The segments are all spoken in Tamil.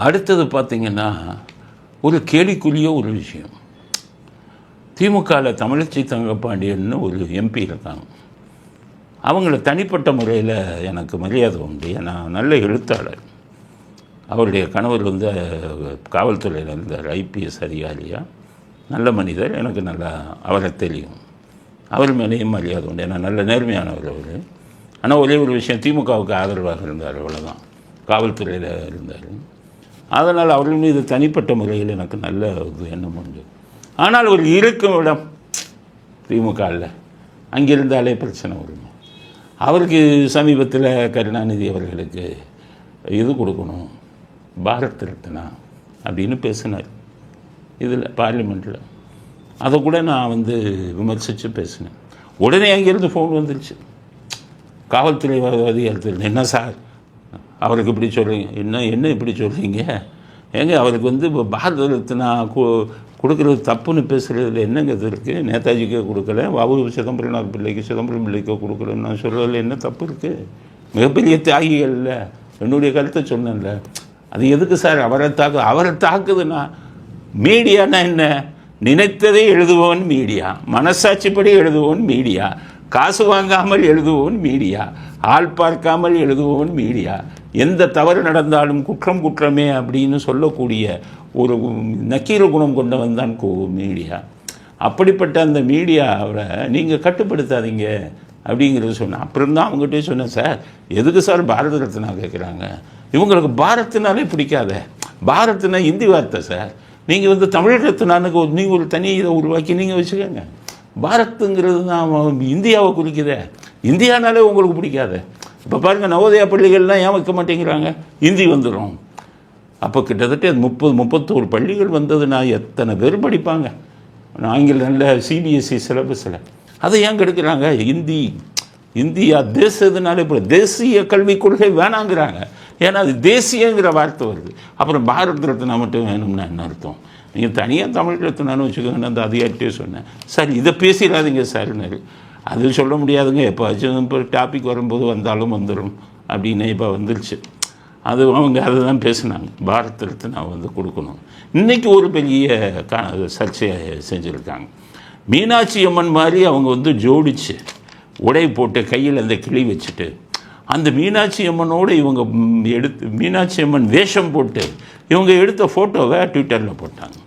அடுத்தது பார்த்திங்கன்னா ஒரு கேலிக்குரிய ஒரு விஷயம். திமுகவில் தமிழச்சி தங்கப்பாண்டியன்னு ஒரு எம்பி இருக்காங்க. அவங்கள தனிப்பட்ட முறையில் எனக்கு மரியாதை உண்டு. ஏன்னா நல்ல எழுத்தாளர். அவருடைய கணவர் வந்து காவல்துறையில் இருந்தார், ஐபிஎஸ் அதிகாரியாக. நல்ல மனிதர், எனக்கு நல்லா அவரை தெரியும். அவர் மேலேயும் மரியாதை உண்டு. ஏன்னா நல்ல நேர்மையானவர் அவர். ஆனால் ஒரே ஒரு விஷயம், திமுகவுக்கு ஆதரவாக இருந்தார், அவ்வளோதான். காவல்துறையில் இருந்தார். அதனால் அவர்கள் மீது தனிப்பட்ட முறையில் எனக்கு நல்ல ஒரு எண்ணம் உண்டு. ஆனால் ஒரு இருக்கும் இடம் திமுகவில் அங்கே இருந்தாலே பிரச்சனை வரும். அவருக்கு சமீபத்தில் கருணாநிதி அவர்களுக்கு இது கொடுக்கணும், பாரத் ரத்னா அப்படின்னு பேசினார் இதில் பார்லிமெண்ட்டில். அதை கூட நான் வந்து விமர்சித்து பேசினேன். உடனே அங்கேருந்து ஃபோன் வந்துருச்சு காவல்துறை அதிகாரத்தில். என்ன சார் அவருக்கு இப்படி சொல்கிறீங்க, என்ன இப்படி சொல்கிறீங்க, ஏங்க அவருக்கு வந்து இப்போ பாரத ரத்னா கொடுக்குறது தப்புன்னு பேசுகிறதுல என்னங்க இது இருக்குது? நேதாஜிக்கே கொடுக்கல, சிதம்பரநாத் பிள்ளைக்கு, சிதம்பரம் பிள்ளைக்கோ கொடுக்கலன்னு நான் சொல்கிறதுல என்ன தப்பு இருக்குது? மிகப்பெரிய தியாகிகள்ல என்னுடைய கருத்தை சொன்னேன்ல. அது எதுக்கு சார் அவரை தாக்குதுன்னா? மீடியானா என்ன? நினைத்ததை எழுதுவோன் மீடியா, மனசாட்சிப்படி எழுதுவோன் மீடியா, காசு வாங்காமல் எழுதுவோன் மீடியா, ஆள் பார்க்காமல் எழுதுவோன் மீடியா, எந்த தவறு நடந்தாலும் குற்றம் குற்றமே அப்படின்னு சொல்லக்கூடிய ஒரு நக்கீர குணம் கொண்டவன் தான் மீடியா. அப்படிப்பட்ட அந்த மீடியாவை நீங்கள் கட்டுப்படுத்தாதீங்க அப்படிங்கிறது சொன்னேன். அப்புறம் தான் அவங்ககிட்டே சொன்னேன், சார் எதுக்கு சார் பாரத ரத்னா கேட்குறாங்க? இவங்களுக்கு பாரத்னாலே பிடிக்காத. பாரத்னா இந்தி வார்த்தை சார். நீங்கள் வந்து தமிழ் ரத்னானுக்கு நீங்கள் ஒரு தனி இதை உருவாக்கி நீங்கள் வச்சுக்கோங்க. பாரத்துங்கிறது தான் இந்தியாவை குறிக்குதே. இந்தியானாலே உங்களுக்கு பிடிக்காத. இப்போ பாருங்கள், நவோதயா பள்ளிகள்லாம் ஏன் வைக்க மாட்டேங்கிறாங்க? இந்தி வந்துடும். அப்போ கிட்டத்தட்ட 31 பள்ளிகள் வந்ததுன்னா எத்தனை பேர் படிப்பாங்க ஆங்கில நல்ல சிபிஎஸ்சி சிலபஸில்? அதை ஏன் கெடுக்கிறாங்க? இந்தியா தேசத்தினாலே இப்போ தேசிய கல்விக் கொள்கை வேணாங்கிறாங்க. ஏன்னா அது தேசியங்கிற வார்த்தை வருது. அப்புறம் பாரத் ரத்னா மட்டும் வேணும்னா என்ன அர்த்தம்? நீங்கள் தனியாக தமிழ் ரத்னான்னு வச்சுக்கோங்கன்னு அந்த அதிகாரிட்டே சொன்னேன். சார் இதை பேசிடாதீங்க சார்னாரு. அது சொல்ல முடியாதுங்க, எப்போச்சும் இப்போ டாபிக் வரும்போது வந்தாலும் வந்துடும் அப்படின்னு இப்போ வந்துருச்சு. அது அவங்க அதை தான் பேசினாங்க, பாரத் ரத்னா வந்து கொடுக்கணும். இன்றைக்கி ஒரு பெரிய சர்ச்சையை செஞ்சுருக்காங்க. மீனாட்சி அம்மன் மாதிரி அவங்க வந்து ஜோடிச்சு உடை போட்டு கையில் அந்த கிளி வச்சுட்டு அந்த மீனாட்சி அம்மனோடு இவங்க மீனாட்சி அம்மன் வேஷம் போட்டு இவங்க எடுத்த ஃபோட்டோவை ட்விட்டரில் போட்டாங்க.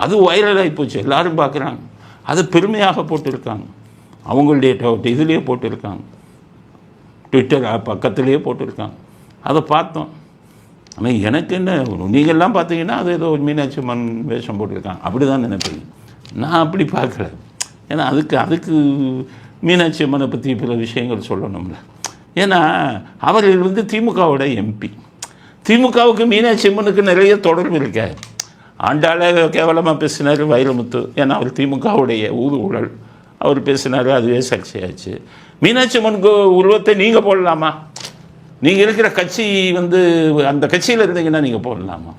அது வைரலாகி போச்சு, எல்லோரும் பார்க்குறாங்க. அது பெருமையாக போட்டிருக்காங்க, அவங்களுடைய இதுலேயே போட்டிருக்காங்க, ட்விட்டர் பக்கத்துலேயே போட்டிருக்காங்க. அதை பார்த்தோம். ஆனால் எனக்கு என்ன, நீங்கள்லாம் பார்த்தீங்கன்னா அது ஏதோ மீனாட்சி அம்மன் வேஷம் போட்டிருக்காங்க அப்படி தான் நினைப்பீங்க. நான் அப்படி பார்க்கல. ஏன்னா அதுக்கு மீனாட்சி அம்மனை பற்றி பல விஷயங்கள் சொல்லணும்ல. ஏன்னா அவர்கள் வந்து திமுகவோட எம்பி. திமுகவுக்கு மீனாட்சி அம்மனுக்கு நிறைய தொடர்பு இருக்க. ஆண்டாளே கேவலமாக பேசினார் வைரமுத்து. ஏன்னா அவர் திமுகவுடைய ஊழல் அவர் பேசினார், அதுவே சர்ச்சையாச்சு. மீனாட்சி அம்மனுக்கு உருவத்தை நீங்கள் போடலாமா? நீங்கள் இருக்கிற கட்சி வந்து அந்த கட்சியில் இருந்தீங்கன்னா நீங்கள் போடலாமா?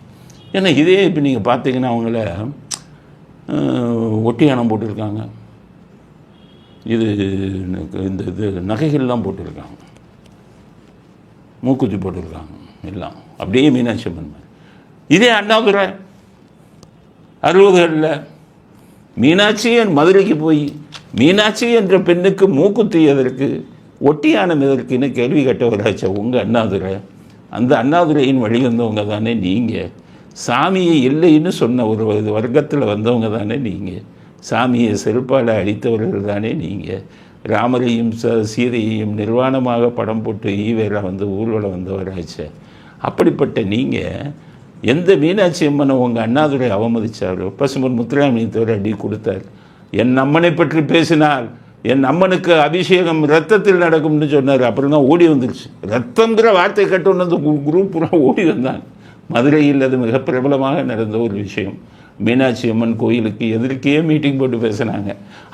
ஏன்னா இதே இப்போ நீங்கள் பார்த்தீங்கன்னா அவங்கள ஒட்டியானம் போட்டிருக்காங்க, இது நகைகள்லாம் போட்டிருக்காங்க, மூக்குத்தி போட்டிருக்காங்க, எல்லாம் அப்படியே மீனாட்சி அம்மன் மாதிரி. இதே அண்ணாதுரை 60களில் மீனாட்சி மதுரைக்கு போய் மீனாட்சி என்ற பெண்ணுக்கு மூக்குத்தி எதற்கு, ஒட்டியானம் எதற்குன்னு கேள்வி கேட்டவராச்ச உங்கள் அண்ணாதுரை. அந்த அண்ணாதுரையின் வழி வந்தவங்க தானே நீங்கள். சாமியை இல்லைன்னு சொன்ன ஒரு வர்க்கத்தில் வந்தவங்க தானே நீங்கள். சாமியை செருப்பால் அடித்தவர்கள் தானே நீங்கள். ராமரையும் சீதையையும் நிர்வாணமாக படம் போட்டு ஈவேரா வந்து ஊர்வலம் வந்தவராச்ச. அப்படிப்பட்ட நீங்கள் எந்த மீனாட்சி அம்மனை உங்கள் அண்ணாதுரை அவமதித்தாரோ, பசுமன் முத்துராமலிங்கத்தோடு அடி கொடுத்தார். என் அம்மனை பற்றி பேசினால் என் அம்மனுக்கு அபிஷேகம் ரத்தத்தில் நடக்கும்னு சொன்னார். அப்புறம் தான் ஓடி வந்துருச்சு. ரத்தங்கிற வார்த்தை கேட்டோன்னு அந்த குரூப் பூரா ஓடி வந்தாங்க. மதுரையில் அது மிக பிரபலமாக நடந்த ஒரு விஷயம். மீனாட்சி அம்மன் கோயிலுக்கு எதிர்க்கே மீட்டிங் போட்டு பேசினாங்க.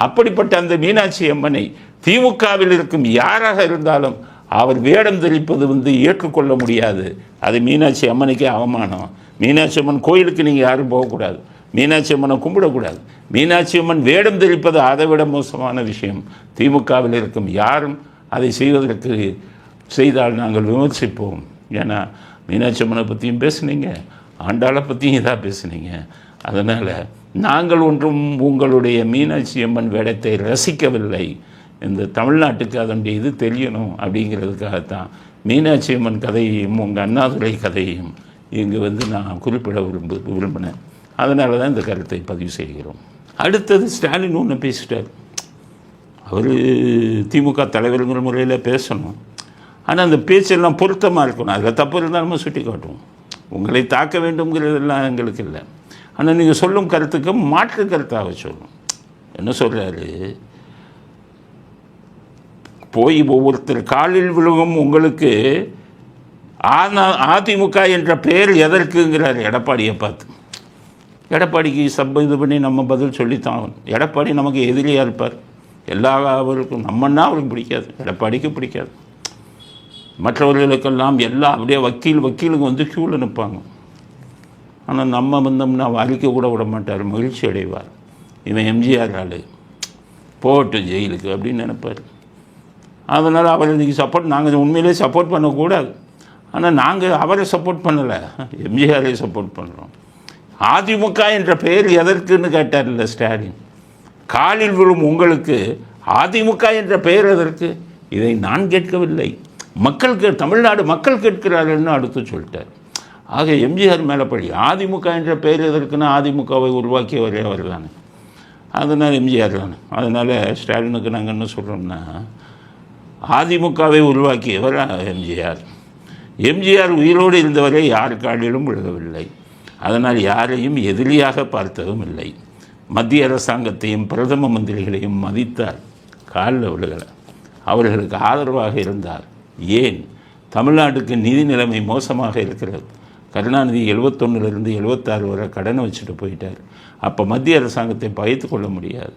அப்படிப்பட்ட அந்த மீனாட்சி அம்மனை திமுகவில் இருக்கும் யாராக இருந்தாலும் அவர் வேடம் தெரிப்பது வந்து ஏற்றுக்கொள்ள முடியாது. அது மீனாட்சி அம்மனுக்கே அவமானம். மீனாட்சி அம்மன் கோயிலுக்கு நீங்கள் யாரும் போகக்கூடாது, மீனாட்சி அம்மனை கும்பிடக்கூடாது. மீனாட்சி அம்மன் வேடம் தெரிப்பது அதை விட மோசமான விஷயம். திமுகவில் இருக்கும் யாரும் அதை செய்தால் நாங்கள் விமர்சிப்போம். ஏன்னா மீனாட்சி அம்மனை பற்றியும் பேசுனீங்க, ஆண்டாளை பற்றியும் இதாக பேசுனீங்க. அதனால் நாங்கள் ஒன்றும் உங்களுடைய மீனாட்சி அம்மன் வேடத்தை ரசிக்கவில்லை. இந்த தமிழ்நாட்டுக்கு அதனுடைய இது தெரியணும் அப்படிங்கிறதுக்காகத்தான் மீனாட்சி அம்மன் கதையையும் உங்கள் அண்ணாதுரை கதையையும் இங்கு நான் குறிப்பிட விரும்பினேன். அதனால தான் இந்த கருத்தை பதிவு செய்கிறோம். அடுத்தது ஸ்டாலின் ஒன்று பேசிட்டார். அவர் திமுக தலைவருங்கிற முறையில் பேசணும், ஆனால் அந்த பேச்செல்லாம் பொருத்தமாக இருக்கணும். அதில் தப்பு இருந்தால் நம்ம சுட்டி காட்டுவோம். உங்களை தாக்க வேண்டும்ங்கிறதெல்லாம் எங்களுக்கு இல்லை. ஆனால் நீங்கள் சொல்லும் கருத்துக்கு மாற்று கருத்தாக சொல்லணும். என்ன சொல்கிறாரு, போய் ஒவ்வொருத்தர் காலில் விழுகும் உங்களுக்கு அதிமுக என்ற பெயர் எதற்குங்கிறார் எடப்பாடியை பார்த்து. எடப்பாடிக்கு இது பண்ணி நம்ம பதில் சொல்லித்தான். எடப்பாடி நமக்கு எதிரியாக இருப்பார். அவருக்கும் நம்மன்னா அவருக்கு பிடிக்காது, எடப்பாடிக்கு பிடிக்காது. மற்றவர்களுக்கெல்லாம் எல்லாம் அப்படியே வக்கீலுக்கு க்யூவில் நிற்பாங்க. ஆனால் நம்ம வந்தோம்னா வாரிக்க கூட விட மாட்டார், மகிழ்ச்சி அடைவார். இவன் எம்ஜிஆர் ஆள் போட்டு ஜெயிலுக்கு அப்படின்னு நினைப்பார். அதனால் அவர் இன்றைக்கி நாங்கள் உண்மையிலே சப்போர்ட் பண்ணக்கூடாது. ஆனால் நாங்கள் அவரை சப்போர்ட் பண்ணலை, எம்ஜிஆரை சப்போர்ட் பண்ணுறோம். அதிமுக என்ற பெயர் எதற்குன்னு கேட்டார்ல ஸ்டாலின். காலில் விழும் உங்களுக்கு அதிமுக என்ற பெயர் எதற்கு? இதை நான் கேட்கவில்லை, தமிழ்நாடு மக்கள் கேட்கிறார்கள்னு அடுத்து சொல்லிட்டார். ஆக எம்ஜிஆர் மேலே பழி. அதிமுக என்ற பெயர் எதற்குன்னா அதிமுகவை உருவாக்கியவரே அவர் தானே, அதனால் எம்ஜிஆர் தானே. அதனால் ஸ்டாலினுக்கு நாங்கள் என்ன சொல்கிறோம்னா, அதிமுகவை உருவாக்கியவர் எம்ஜிஆர். எம்ஜிஆர் உயிரோடு இருந்தவரை யார் காலிலும் விழுகவில்லை. அதனால் யாரையும் எதிரியாக பார்த்ததும் இல்லை. மத்திய அரசாங்கத்தையும் பிரதம மந்திரிகளையும் மதித்தார், காலில் விழுகலை. அவர்களுக்கு ஆதரவாக இருந்தார். ஏன்? தமிழ்நாட்டுக்கு நிதி நிலைமை மோசமாக இருக்கிறது. கருணாநிதி 71லேருந்து 76 வரை கடனை வச்சுட்டு போயிட்டார். அப்போ மத்திய அரசாங்கத்தை பகைத்து கொள்ள முடியாது,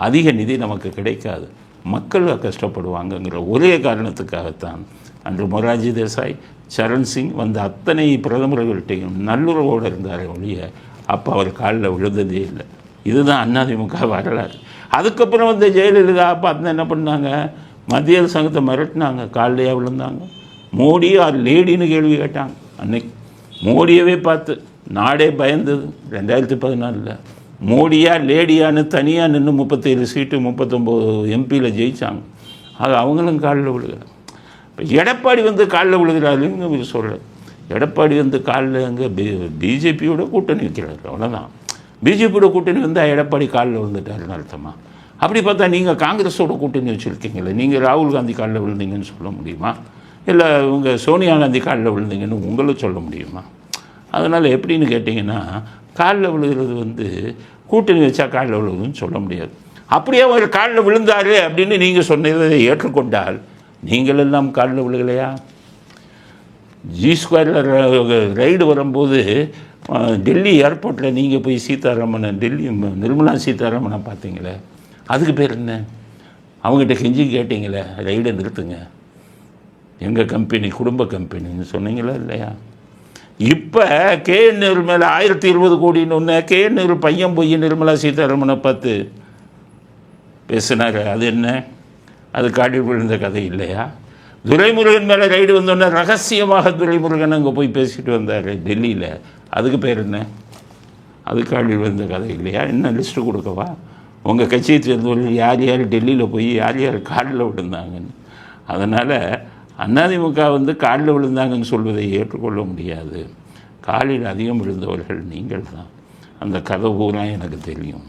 அதிக நிதி நமக்கு கிடைக்காது, மக்கள் கஷ்டப்படுவாங்கங்கிற ஒரே காரணத்துக்காகத்தான் அன்று மொரார்ஜி தேசாய், சரண் சிங் வந்த அத்தனை பிரதமர்கள்ட்டையும் நல்லுறவோடு இருந்தார் ஒழிய அப்போ அவர் காலில் விழுந்ததே இல்லை. இதுதான் அதிமுக வரலாறு. அதுக்கப்புறம் வந்து ஜெயலலிதா பார்த்து என்ன பண்ணாங்க, மத்திய அரசாங்கத்தை மிரட்டினாங்க, காலிலேயே விழுந்தாங்க. மோடி ஆர் லேடின்னு கேள்வி கேட்டாங்க. அன்னைக்கு மோடியவே பார்த்து நாடே பயந்தது. 2014 மோடியா லேடியான்னு தனியாக நின்று 37 சீட்டு 39 எம்பியில் ஜெயித்தாங்க. ஆக அவங்களும் காலில் விழுகிறாங்க. இப்போ எடப்பாடி காலில் விழுகிறாருன்னு இவர் சொல்கிறார். எடப்பாடி காலில் அங்கே பிஜேபியோட கூட்டணி வைக்கிறார், அவ்வளோதான். பிஜேபியோட கூட்டணி வந்தால் எடப்பாடி காலில் விழுந்துட்டாருன்னு அர்த்தமா? அப்படி பார்த்தா நீங்கள் காங்கிரஸோட கூட்டணி வச்சுருக்கீங்களே, நீங்கள் ராகுல் காந்தி காலில் விழுந்தீங்கன்னு சொல்ல முடியுமா? இல்லை உங்கள் சோனியா காந்தி காலில் விழுந்தீங்கன்னு உங்களும் சொல்ல முடியுமா? அதனால் எப்படின்னு கேட்டிங்கன்னா, காலில் விழுகிறது கூட்டணி வச்சா காலில் விழுகுதுன்னு சொல்ல முடியாது. அப்படியே அவர் காலில் விழுந்தார் அப்படின்னு நீங்கள் சொன்னதை ஏற்றுக்கொண்டால் நீங்கள் எல்லாம் காலில் விழுகலையா? G2 ரைடு வரும்போது டெல்லி ஏர்போர்ட்டில் நீங்கள் போய் டெல்லி நிர்மலா சீதாராமனை பார்த்தீங்களே, அதுக்கு பேர் என்ன? அவங்ககிட்ட கெஞ்சி கேட்டிங்களே ரைடை நிறுத்துங்க, எங்கள் கம்பெனி குடும்ப கம்பெனின்னு சொன்னீங்களா இல்லையா? இப்போ KN மேலே 1020 கோடின்னு ஒன்று KN பையன் போய் நிர்மலா சீதாராமனை பார்த்து பேசினார். அது என்ன? அது காட்டில் விழுந்த கதை இல்லையா? துரைமுருகன் மேலே ரைடு வந்தோடனே ரகசியமாக துரைமுருகன் அங்கே போய் பேசிட்டு வந்தார் டெல்லியில், அதுக்கு பேர் என்ன? அது காட்டில் விழுந்த கதை இல்லையா? என்ன லிஸ்ட்டு கொடுக்கவா? உங்கள் கட்சியை சேர்ந்தவர்கள் யார் யார் டெல்லியில் போய் யார் யார் காலில் விழுந்தாங்கன்னு. அதனால் அதிமுக காலில் விழுந்தாங்கன்னு சொல்வதை ஏற்றுக்கொள்ள முடியாது. காலில் அதிகம் விழுந்தவர்கள் நீங்கள் தான். அந்த கதை பூரா எனக்கு தெரியும்,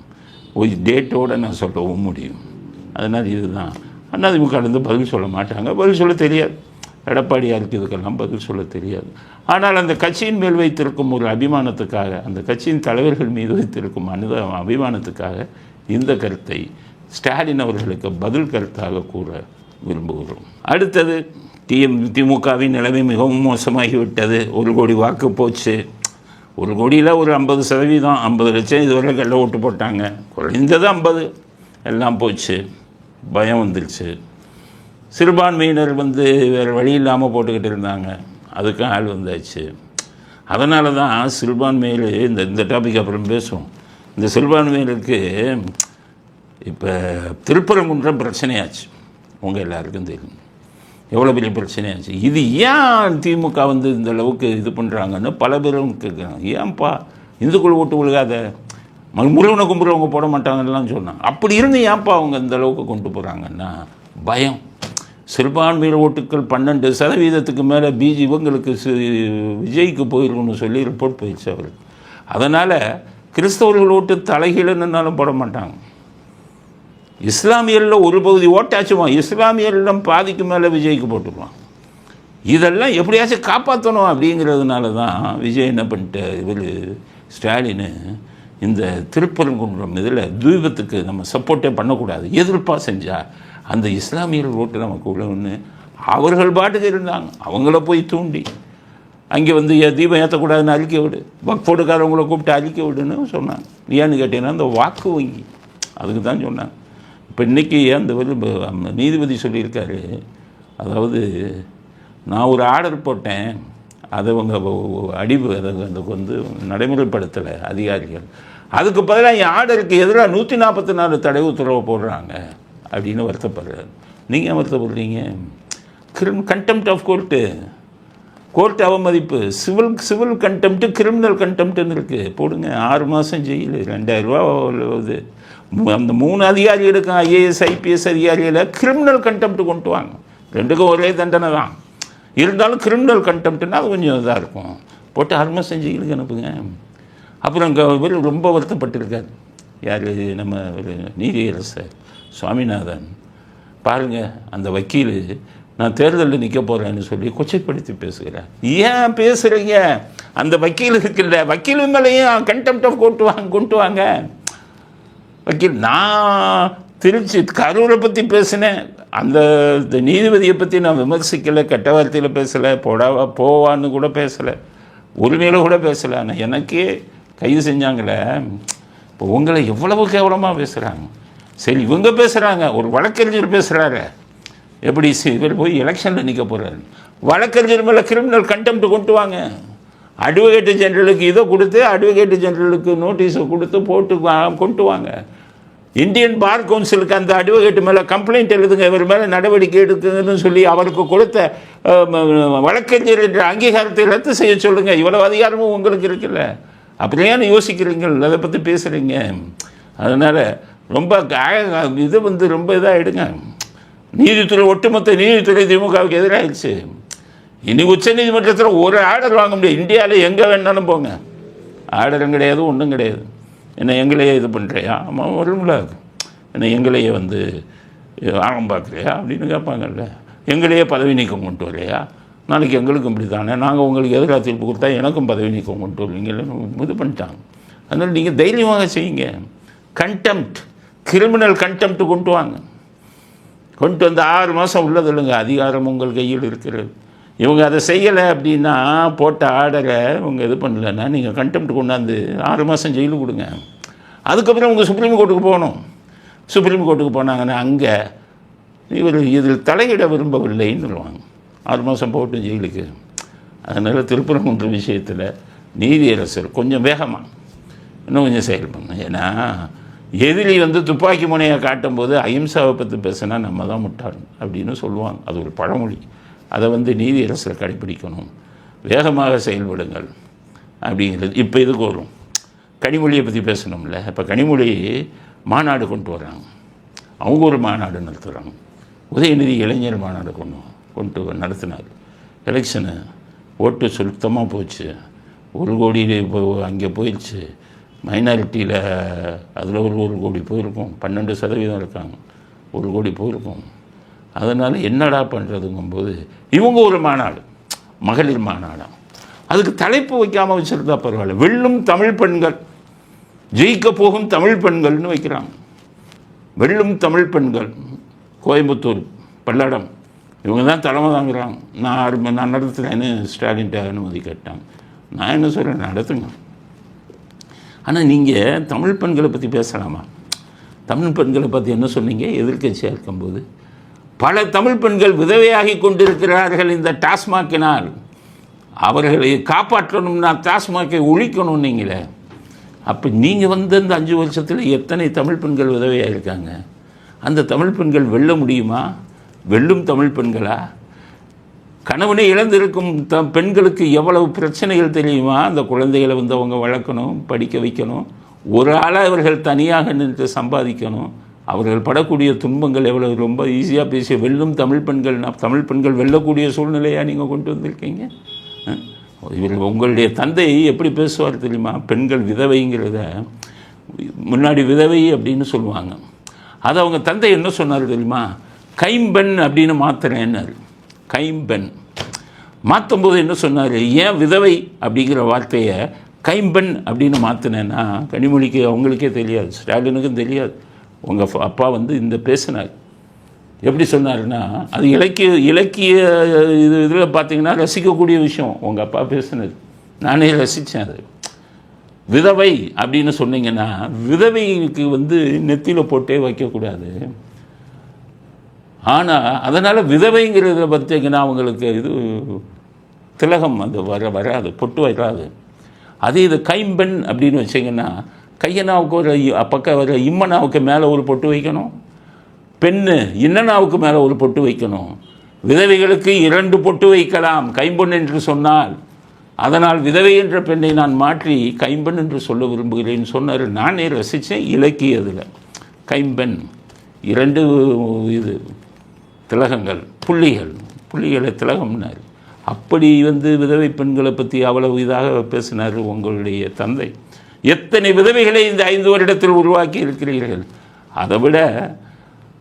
ஒரு டேட்டோடு நான் சொல்லவும் முடியும். அதனால் இதுதான் அதிமுக பதில் சொல்ல மாட்டாங்க, பதில் சொல்ல தெரியாது. எடப்பாடியாருக்கு இதுக்கெல்லாம் பதில் சொல்ல தெரியாது. ஆனால் அந்த கட்சியின் மேல் வைத்திருக்கும் ஒரு அபிமானத்துக்காக, அந்த கட்சியின் தலைவர்கள் மீது வைத்திருக்கும் அபிமானத்துக்காக இந்த கருத்தை ஸ்டாலின் அவர்களுக்கு பதில் கருத்தாக கூற விரும்புகிறோம். அடுத்தது, திமுகவின் நிலைமை மிகவும் மோசமாகிவிட்டது. 1 கோடி வாக்கு போச்சு. 1 கோடியில் ஒரு 50%, 50 லட்சம் இதுவரை கள்ள ஓட்டு போட்டாங்க. குறைந்தது 50 எல்லாம் போச்சு. பயம் வந்துருச்சு. சிறுபான்மையினர் வேறு வழி இல்லாமல் போட்டுக்கிட்டு இருந்தாங்க, அதுக்கும் ஆள் வந்தாச்சு. அதனால தான் சிறுபான்மையில் இந்த டாபிக் அப்புறம் பேசுவோம். இந்த சிறுபான்மையினருக்கு இப்போ திருப்பரங்குன்றம் பிரச்சனையாச்சு, உங்கள் எல்லாருக்கும் தெரியும். எவ்வளோ பெரிய பிரச்சனையாச்சு. இது ஏன் திமுக வந்து இந்த அளவுக்கு இது பண்ணுறாங்கன்னு பல பேரும் கேட்குறாங்க. ஏன்ப்பா இந்துக்குள் ஓட்டு விழுகாத, முருகனை கும்பிட்றவங்க போட மாட்டாங்கலாம் சொன்னாங்க. அப்படி இருந்து ஏன்ப்பா அவங்க இந்த அளவுக்கு கொண்டு போகிறாங்கன்னா பயம். சிறுபான்மையினர் ஓட்டுக்கள் 12% மேலே இவங்களுக்கு விஜய்க்கு போயிருக்குன்னு சொல்லி ரிப்போர்ட் போயிடுச்சு அவருக்கு. அதனால் கிறிஸ்தவர்கள் ஓட்டு தலைகீழன்னாலும் போட மாட்டாங்க. இஸ்லாமியரில் ஒரு பகுதி ஓட்டாச்சுமா, இஸ்லாமியரிடம் பாதிக்கு மேலே விஜய்க்கு போட்டுருவான். இதெல்லாம் எப்படியாச்சும் காப்பாற்றணும் அப்படிங்கிறதுனால தான் விஜய் என்ன பண்ணிட்டு இவர் ஸ்டாலின் இந்த திருப்பரங்குன்றம் இதில் தீபத்துக்கு நம்ம சப்போர்ட்டே பண்ணக்கூடாது, எதிர்ப்பாக செஞ்சால் அந்த இஸ்லாமியர்கள் ஓட்டு நமக்கு உள்ளவன்னு அவர்கள் பாட்டுக்கு இருந்தாங்க. அவங்கள போய் தூண்டி அங்கே வந்து தீபம் ஏற்றக்கூடாதுன்னு அழிக்க விடு, வக்ஃபோடுக்காரவங்கள கூப்பிட்டு அழிக்க விடுன்னு சொன்னாங்க. ஏன்னு கேட்டீங்கன்னா அந்த வாக்கு வங்கி, அதுக்கு தான் சொன்னாங்க. இப்போ இன்றைக்கி அந்த நீதிபதி சொல்லியிருக்காரு, அதாவது நான் ஒரு ஆர்டர் போட்டேன், அதை அவங்க அதை வந்து நடைமுறைப்படுத்தலை அதிகாரிகள், அதுக்கு பதிலாக என் ஆர்டருக்கு எதிராக 144 தடை உத்தரவு போடுறாங்க அப்படின்னு வருத்தப்படுறாரு. நீங்கள் ஏன் வருத்தப்படுறீங்க? கண்டெம்ட் ஆஃப் கோர்ட்டு அவமதிப்பு, சிவில் கண்டெம்ட்டு, கிரிமினல் கண்டெம்ட்டுன்னு இருக்குது, போடுங்க. 6 மாதம் ஜெயில், 2000 ரூபா இது. அந்த 3 அதிகாரிகளுக்கு ஐஏஎஸ் ஐபிஎஸ் அதிகாரிகளை கிரிமினல் கண்டெம்ட்டு கொண்டு வாங்க. 2க்கும் ஒரே தண்டனை தான், இருந்தாலும் கிரிமினல் கண்டெம்ட்டுன்னா அது கொஞ்சம் இதாக இருக்கும். போட்டு 6 மாதம் ஜெயிலுக்கு அனுப்புங்க. அப்புறம் இவர் ரொம்ப வருத்தப்பட்டிருக்கார், யார் நம்ம ஒரு நீதியரசர் சுவாமிநாதன். பாருங்கள், அந்த வக்கீல் நான் தேர்தலில் நிற்க போகிறேன்னு சொல்லி கொச்சைப்படுத்தி பேசுகிறேன். ஏன் பேசுகிறீங்க? அந்த வக்கீல் இருக்குல்ல, வக்கீல் மேலேயும் கண்டெம்ட் ஆஃப் கொண்டு வாங்க. வக்கீல், நான் திருச்சி கரூரை பற்றி பேசினேன், அந்த நீதிபதியை பற்றி நான் விமர்சிக்கலை, கெட்ட வார்த்தையில் பேசலை, போவான்னு கூட பேசலை, உரிமையில் கூட பேசலை. ஆனால் எனக்கே கைது செஞ்சாங்களே, இப்போ உங்களை எவ்வளவு கேவலமாக பேசுகிறாங்க. சரி, இவங்க பேசுகிறாங்க, ஒரு வழக்கறிஞர் பேசுகிறாரு, எப்படி இவர் போய் எலெக்ஷனில் நிற்க போகிறாரு, வழக்கறிஞர் மேலே கிரிமினல் கண்டெம்ட் கொண்டு வாங்க. அட்வொகேட்டு ஜெனரலுக்கு இதை கொடுத்து, அட்வொகேட்டு ஜெனரலுக்கு நோட்டீஸை கொடுத்து போட்டு கொண்டு வாங்க. இந்தியன் பார் கவுன்சிலுக்கு அந்த அட்வொகேட்டு மேலே கம்ப்ளைண்ட் எழுதுங்க, இவர் மேலே நடவடிக்கை எடுக்குதுன்னு சொல்லி அவருக்கு கொடுத்த வழக்கறிஞர் என்ற அங்கீகாரத்தை ரத்து செய்ய சொல்லுங்கள். இவ்வளவு அதிகாரமும் உங்களுக்கு இருக்குல்ல, அப்படியானு யோசிக்கிறீங்கள், அதை பற்றி பேசுகிறீங்க. அதனால் ரொம்ப இது வந்து ரொம்ப இதாக எடுங்க. நீதித்துறை, ஒட்டுமொத்த நீதித்துறை திமுகவுக்கு எதிராகிடுச்சு. இனி உச்ச நீதிமன்றத்தில் ஒரு ஆர்டர் வாங்க முடியாது. இந்தியாவில் எங்கே வேணாலும் போங்க, ஆர்டரும் கிடையாது, ஒன்றும் கிடையாது. என்ன எங்களையே இது பண்ணுறியா? ஆமாம், வரும்ல. என்ன எங்களையே வந்து ஆரம்பம் பார்க்குறியா அப்படின்னு கேட்பாங்கல்ல. எங்களையே பதவி நீக்கம் கொண்டு வரையா? நாளைக்கு எங்களுக்கும் இப்படி தானே, நாங்கள் உங்களுக்கு எதிராக தீர்ப்பு கொடுத்தா எனக்கும் பதவி நீக்கம் கொண்டு வருவீங்கன்னு இது பண்ணிட்டாங்க. அதனால் நீங்கள் தைரியமாக செய்யுங்க. கண்டெம்ட், கிரிமினல் கண்டெம்ட் கொண்டு வாங்க. கொண்டு வந்து 6 மாதம் உள்ளது இல்லைங்க, அதிகாரம் உங்கள் கையில் இருக்கிறது. இவங்க அதை செய்யலை அப்படின்னா, போட்ட ஆர்டரை இவங்க இது பண்ணலைன்னா நீங்கள் கண்டெம்ட் கொண்டாந்து 6 மாதம் ஜெயிலு கொடுங்க. அதுக்கப்புறம் உங்கள் சுப்ரீம் கோர்ட்டுக்கு போகணும். சுப்ரீம் கோர்ட்டுக்கு போனாங்கன்னா அங்கே இவர் இதில் தலையிட விரும்பவில்லைன்னு சொல்லுவாங்க. 6 மாதம் போட்டு ஜெயிலுக்கு. அதனால் திருப்பரங்குன்ற விஷயத்தில் நீதியரசர் கொஞ்சம் வேகமாக இன்னும் கொஞ்சம் செயல்படணும். ஏன்னா எதிரி வந்து துப்பாக்கி முனையை காட்டும்போது அஹிம்சாவை பற்றி பேசினா நம்ம தான் முட்டாள் அப்படின்னு சொல்லுவாங்க. அது ஒரு பழமொழி. அதை வந்து நீதியரசர் கடைப்பிடிக்கணும். வேகமாக செயல்படுங்கள் அப்படிங்கிறது. இப்போ இதுக்கு வரும், கனிமொழியை பற்றி பேசணும்ல. இப்போ கனிமொழி மாநாடு கொண்டு வர்றாங்க, அவங்க ஒரு மாநாடு நடத்துகிறாங்க. உதயநிதி இளைஞர் மாநாடு கொண்டு நடத்தினார். எலெக்ஷனு ஓட்டு சுத்தமாக போச்சு, 1 கோடி அங்கே போயிடுச்சு. மைனாரிட்டியில் அதில் ஒரு 1 கோடி போயிருக்கும், 12% இருக்காங்க, 1 கோடி போயிருக்கும். அதனால் என்னடா பண்ணுறதுங்கும்போது இவங்க ஒரு மாநாடு, மகளிர் மாநாடு, அதுக்கு தலைப்பு வைக்காமல் வச்சுருந்தா பரவாயில்ல. வெல்லும் தமிழ் பெண்கள், ஜெயிக்க போகும் தமிழ் பெண்கள்னு வைக்கிறாங்க. வெல்லும் தமிழ் பெண்கள், கோயம்புத்தூர், பல்லடம், இவங்க தான் தலைமை தாங்கிறாங்க. நான் நடத்துகிறேன்னு ஸ்டாலின்ட்ட அனுமதி கேட்டாங்க. நான் என்ன சொல்கிறேன், நடத்துங்க. ஆனால் நீங்கள் தமிழ் பெண்களை பற்றி பேசலாமா? தமிழ் பெண்களை பற்றி என்ன சொன்னீங்க எதிர்க்கட்சியாக இருக்கும்போது? பல தமிழ் பெண்கள் விதவையாகி கொண்டிருக்கிறார்கள் இந்த டாஸ்மாக்கினால். அவர்களை காப்பாற்றணும்னா டாஸ்மாக்கை ஒழிக்கணும் நீங்களே. அப்போ நீங்கள் வந்து இந்த 5 வருஷத்தில் எத்தனை தமிழ் பெண்கள் விதவையாக இருக்காங்க? அந்த தமிழ் பெண்கள் வெல்ல முடியுமா? வெல்லும் தமிழ் பெண்களா? கணவனை இழந்திருக்கும் பெண்களுக்கு எவ்வளவு பிரச்சனைகள் தெரியுமா? அந்த குழந்தைகளை வந்து அவங்க வளர்க்கணும், படிக்க வைக்கணும், ஒரு ஆளாக அவர்கள் தனியாக நின்று சம்பாதிக்கணும். அவர்கள் படக்கூடிய துன்பங்கள் எவ்வளவு ரொம்ப ஈஸியாக பேசி வெல்லும் தமிழ் பெண்கள் வெல்லக்கூடிய சூழ்நிலையாக நீங்கள் கொண்டு வந்திருக்கீங்க. இவர்கள் உங்களுடைய தந்தை எப்படி பேசுவார் தெரியுமா? பெண்கள் விதவைங்கிறத முன்னாடி விதவை அப்படின்னு சொல்லுவாங்க. அது அவங்க தந்தை என்ன சொன்னார் தெரியுமா? கைம்பெண் அப்படின்னு மாற்றுறேன்னாரு. கைம்பெண் மாற்றும்போது என்ன சொன்னார்? ஏன் விதவை அப்படிங்கிற வார்த்தையை கைம்பெண் அப்படின்னு மாற்றினேன்னா கனிமொழிக்கு அவங்களுக்கே தெரியாது, ஸ்டாலினுக்கும் தெரியாது. உங்கள் அப்பா வந்து இந்த பேசினார். எப்படி சொன்னார்னா, அது இலக்கிய இதில் பார்த்தீங்கன்னா ரசிக்கக்கூடிய விஷயம். உங்கள் அப்பா பேசினது நானே ரசித்தேன். அது விதவை அப்படின்னு சொன்னீங்கன்னா, விதவைக்கு வந்து நெத்தியில் போட்டே வைக்கக்கூடாது. ஆனால் அதனால் விதவைங்கிறத பார்த்தீங்கன்னா அவங்களுக்கு இது திலகம் அது வராது, பொட்டு வராது. அதே இது கைம்பெண் அப்படின்னு வச்சிங்கன்னா கையனாவுக்கு ஒரு பக்கம் வர இம்மனாவுக்கு மேலே ஒரு பொட்டு வைக்கணும், பெண்ணு இன்னனாவுக்கு மேலே ஒரு பொட்டு வைக்கணும். விதவைகளுக்கு 2 பொட்டு வைக்கலாம் கைம்பெண் என்று சொன்னால். அதனால் விதவை என்ற பெண்ணை நான் மாற்றி கைம்பெண் என்று சொல்ல விரும்புகிறேன்னு சொன்னார். நானே ரசித்தேன் இலக்கியத்தில். கைம்பெண் 2 இது திலகங்கள், புள்ளிகளை திலகம்னார். அப்படி வந்து விதவை பெண்களை பற்றி அவ்வளவு இதாக பேசினார் உங்களுடைய தந்தை. எத்தனை விதவைகளை இந்த 5 வருடத்தில் உருவாக்கி இருக்கிறீர்கள். அதை விட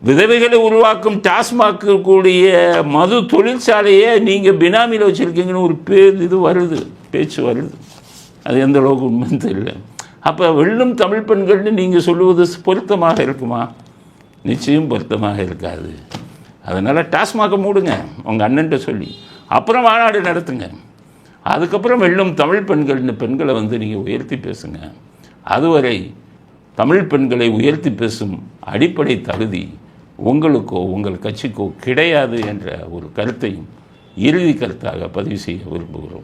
விதவைகளை உருவாக்கும் டாஸ்மாக் கூடிய மது தொழிற்சாலையை நீங்கள் பினாமியில் வச்சுருக்கீங்கன்னு ஒரு பேச்சு வருது. அது எந்த அளவுக்கு உண்மைன்னு தெரியல. அப்போ வெல்லும் தமிழ் பெண்கள்னு நீங்கள் சொல்லுவது பொருத்தமாக இருக்குமா? நிச்சயம் பொருத்தமாக இருக்காது. அதனால் டாஸ்மாகை மூடுங்க உங்கள் அண்ணன்ட்ட சொல்லி, அப்புறம் மாநாடு நடத்துங்க. அதுக்கப்புறம் வெல்லும் தமிழ் பெண்களை வந்து நீங்கள் உயர்த்தி பேசுங்க. அதுவரை தமிழ் பெண்களை உயர்த்தி பேசும் அடிப்படை தகுதி உங்களுக்கோ உங்கள் கட்சிக்கோ கிடையாது என்ற ஒரு கருத்தையும் இறுதி கருத்தாக பதிவு செய்ய விரும்புகிறோம்.